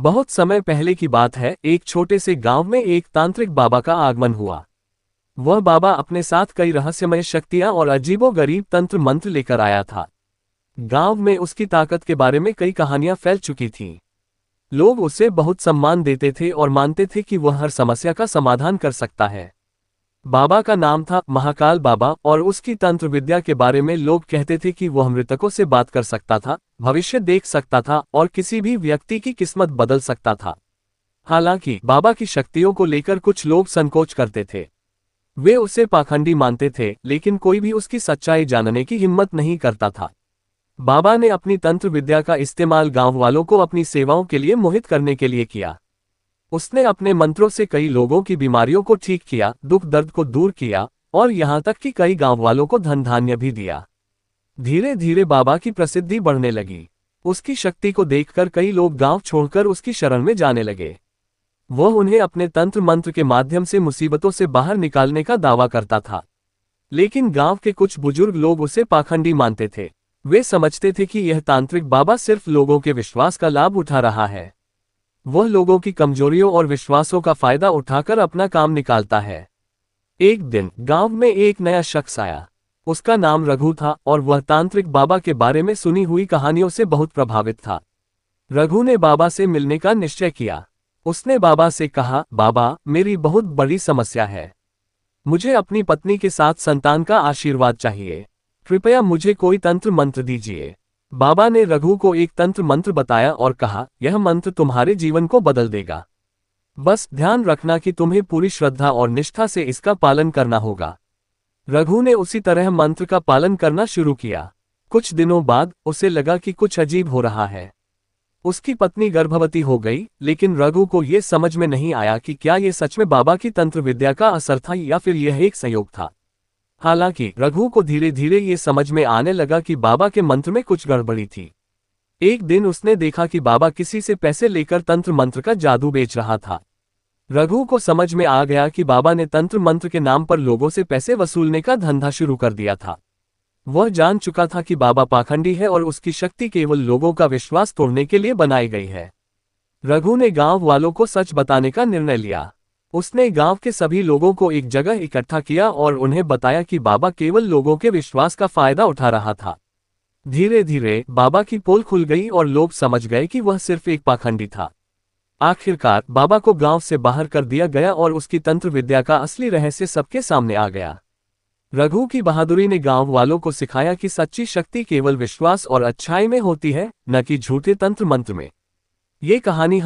बहुत समय पहले की बात है, एक छोटे से गांव में एक तांत्रिक बाबा का आगमन हुआ। वह बाबा अपने साथ कई रहस्यमय शक्तियां और अजीबोगरीब तंत्र मंत्र लेकर आया था। गांव में उसकी ताकत के बारे में कई कहानियां फैल चुकी थीं। लोग उसे बहुत सम्मान देते थे और मानते थे कि वह हर समस्या का समाधान कर सकता है। बाबा का नाम था महाकाल बाबा और उसकी तंत्र विद्या के बारे में लोग कहते थे कि वह मृतकों से बात कर सकता था, भविष्य देख सकता था और किसी भी व्यक्ति की किस्मत बदल सकता था। हालांकि बाबा की शक्तियों को लेकर कुछ लोग संकोच करते थे। वे उसे पाखंडी मानते थे, लेकिन कोई भी उसकी सच्चाई जानने की हिम्मत नहीं करता था। बाबा ने अपनी तंत्र विद्या का इस्तेमाल गांव वालों को अपनी सेवाओं के लिए मोहित करने के लिए किया। उसने अपने मंत्रों से कई लोगों की बीमारियों को ठीक किया, दुख दर्द को दूर किया और यहाँ तक कि कई गांव वालों को धन धान्य भी दिया। धीरे धीरे बाबा की प्रसिद्धि बढ़ने लगी। उसकी शक्ति को देखकर कई लोग गांव छोड़कर उसकी शरण में जाने लगे। वह उन्हें अपने तंत्र मंत्र के माध्यम से मुसीबतों से बाहर निकालने का दावा करता था। लेकिन गांव के कुछ बुजुर्ग लोग उसे पाखंडी मानते थे। वे समझते थे कि यह तांत्रिक बाबा सिर्फ लोगों के विश्वास का लाभ उठा रहा है। वह लोगों की कमजोरियों और विश्वासों का फायदा उठाकर अपना काम निकालता है। एक दिन गांव में एक नया शख्स आया। उसका नाम रघु था और वह तांत्रिक बाबा के बारे में सुनी हुई कहानियों से बहुत प्रभावित था। रघु ने बाबा से मिलने का निश्चय किया। उसने बाबा से कहा, बाबा, मेरी बहुत बड़ी समस्या है। मुझे अपनी पत्नी के साथ संतान का आशीर्वाद चाहिए। कृपया मुझे कोई तंत्र मंत्र दीजिए। बाबा ने रघु को एक तंत्र मंत्र बताया और कहा, यह मंत्र तुम्हारे जीवन को बदल देगा। बस ध्यान रखना कि तुम्हें पूरी श्रद्धा और निष्ठा से इसका पालन करना होगा। रघु ने उसी तरह मंत्र का पालन करना शुरू किया। कुछ दिनों बाद उसे लगा कि कुछ अजीब हो रहा है। उसकी पत्नी गर्भवती हो गई, लेकिन रघु को यह समझ में नहीं आया कि क्या यह सच में बाबा की तंत्र विद्या का असर था या फिर यह एक संयोग था। हालांकि रघु को धीरे धीरे ये समझ में आने लगा कि बाबा के मंत्र में कुछ गड़बड़ी थी। एक दिन उसने देखा कि बाबा किसी से पैसे लेकर तंत्र मंत्र का जादू बेच रहा था। रघु को समझ में आ गया कि बाबा ने तंत्र मंत्र के नाम पर लोगों से पैसे वसूलने का धंधा शुरू कर दिया था। वह जान चुका था कि बाबा पाखंडी है और उसकी शक्ति केवल लोगों का विश्वास तोड़ने के लिए बनाई गई है। रघु ने गांव वालों को सच बताने का निर्णय लिया। उसने गांव के सभी लोगों को एक जगह इकट्ठा किया और उन्हें बताया कि बाबा केवल लोगों के विश्वास का फायदा उठा रहा था। धीरे धीरे बाबा की पोल खुल गई और लोग समझ गए कि वह सिर्फ एक पाखंडी था। आखिरकार बाबा को गांव से बाहर कर दिया गया और उसकी तंत्र विद्या का असली रहस्य सबके सामने आ गया। रघु की बहादुरी ने गांव वालों को सिखाया कि सच्ची शक्ति केवल विश्वास और अच्छाई में होती है, न कि झूठे तंत्र मंत्र में। ये कहानी